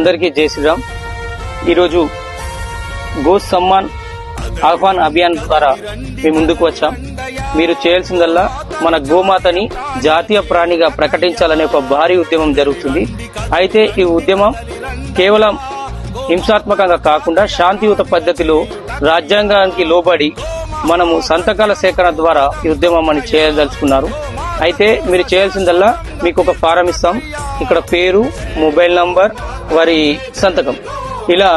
అందరికీ జై శ్రీరామ్. ఈరోజు గో సమ్మాన్ ఆహ్వాన్ అభియాన్ ద్వారా మేము ముందుకు వచ్చాం. మీరు చేయాల్సిందల్లా మన గోమాతని జాతీయ ప్రాణిగా ప్రకటించాలనే ఒక భారీ ఉద్యమం జరుగుతుంది. అయితే ఈ ఉద్యమం కేవలం హింసాత్మకంగా కాకుండా శాంతియుత పద్ధతిలో రాజ్యాంగానికి లోబడి మనము సంతకాల సేకరణ ద్వారా ఈ ఉద్యమం చేయదలుచుకున్నారు. అయితే మీరు చేయాల్సిందల్లా మీకు ఒక ఫారం ఇస్తాం. ఇక్కడ పేరు, మొబైల్ నంబర్, వారి సంతకం. ఇలా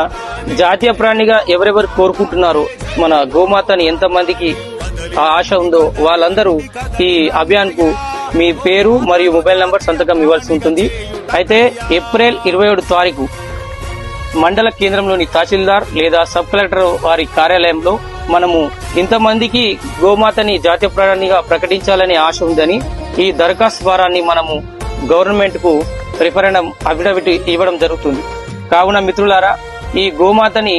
జాతీయ ప్రాణిగా ఎవరెవరు కోరుకుంటున్నారో మన గోమాతని ఎంతమందికి ఆ ఆశ ఉందో వాళ్ళందరూ ఈ అభియాన్ కు మీ పేరు మరియు మొబైల్ నంబర్ సంతకం ఇవ్వాల్సి ఉంటుంది. అయితే ఏప్రిల్ 27 తారీఖు మండల కేంద్రంలోని తహసీల్దార్ లేదా సబ్ కలెక్టర్ వారి కార్యాలయంలో మనము ఇంతమందికి గోమాతని జాతీయ ప్రాణిగా ప్రకటించాలనే ఆశ ఉందని ఈ దరఖాస్తు ద్వారాన్ని మనము గవర్నమెంట్ కు రిఫరెండం అఫిడవిట్ ఇవ్వడం జరుగుతుంది. కావున మిత్రులారా, ఈ గోమాతని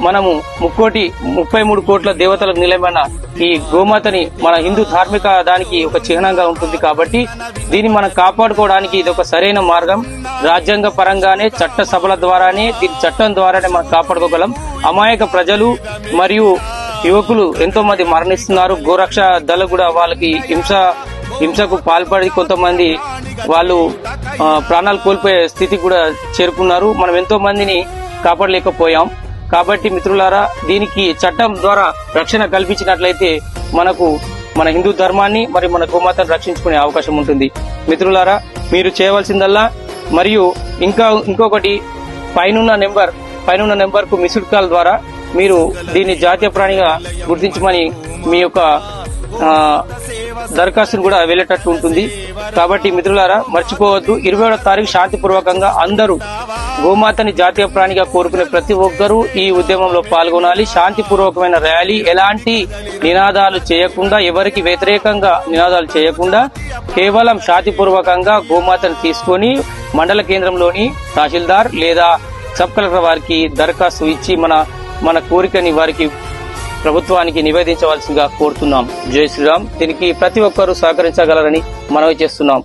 మనము 33 కోట్ల దేవతలకు నిలయమైన ఈ గోమాతని మన హిందూ ధార్మిక దానికి ఒక చిహ్నంగా ఉంటుంది. కాబట్టి దీన్ని మనం కాపాడుకోవడానికి ఇది ఒక సరైన మార్గం. రాజ్యాంగ పరంగానే చట్ట సభల ద్వారానే దీని చట్టం ద్వారానే మనం కాపాడుకోగలం. అమాయక ప్రజలు మరియు యువకులు ఎంతో మంది మరణిస్తున్నారు. గోరక్ష దళ కూడా వాళ్ళకి హింసకు పాల్పడి కొంతమంది వాళ్ళు ప్రాణాలు కోల్పోయే స్థితికి కూడా చేరుకున్నారు. మనం ఎంతో మందిని కాపాడలేకపోయాం. కాబట్టి మిత్రులారా, దీనికి చట్టం ద్వారా రక్షణ కల్పించినట్లయితే మనకు మన హిందూ ధర్మాన్ని మరియు మన గోమాతను రక్షించుకునే అవకాశం ఉంటుంది. మిత్రులారా, మీరు చేయవలసిందల్లా మరియు ఇంకొకటి పైనున్న నెంబర్ కు మిస్డ్ కాల్ ద్వారా మీరు దీన్ని జాతీయ ప్రాణిగా గుర్తించమని మీ యొక్క దరఖాస్తును కూడా వెళ్లేటట్టు ఉంటుంది. కాబట్టి మిత్రులారా, మర్చిపోవద్దు. 27వ తారీఖు శాంతిపూర్వకంగా అందరూ గోమాతని జాతీయ ప్రాణిగా కోరుకునే ప్రతి ఒక్కరూ ఈ ఉద్యమంలో పాల్గొనాలి. శాంతిపూర్వకమైన ర్యాలీ, ఎలాంటి నినాదాలు చేయకుండా, ఎవరికి వ్యతిరేకంగా నినాదాలు చేయకుండా కేవలం శాంతిపూర్వకంగా గోమాతను తీసుకొని మండల కేంద్రంలోని తహసీల్దార్ లేదా సబ్ కలెక్టర్ వారికి దరఖాస్తు ఇచ్చి మన కోరికని వారికి ప్రభుత్వానికి నివేదించవలసిందిగా కోరుతున్నాం. జై శ్రీరామ్. దీనికి ప్రతి ఒక్కరూ సహకరించగలరని మనవి చేస్తున్నాం.